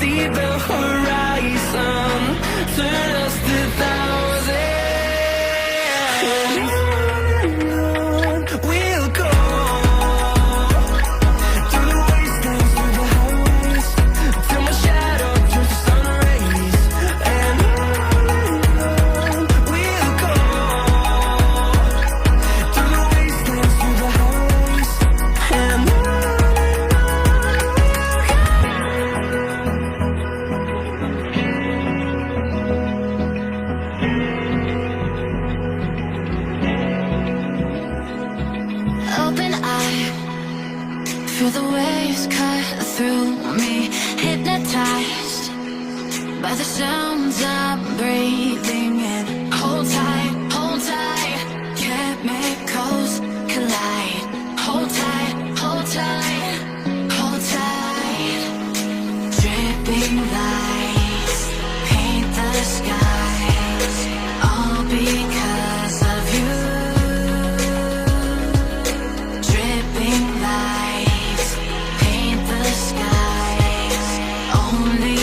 see the horizon, turn us to thousands. And on we'll go, through the wastelands, through the highways, till my shadow turns to sun rays. And on we'll go, through the wastelands, through the highways. And Open eye, feel the waves cut through me, hypnotized by the sounds I'm breathing in. Hold tight, chemicals collide. Hold tight, hold tight, hold tight. Dripping lights paint the skies, all because of you. Dripping lights paint the skies, only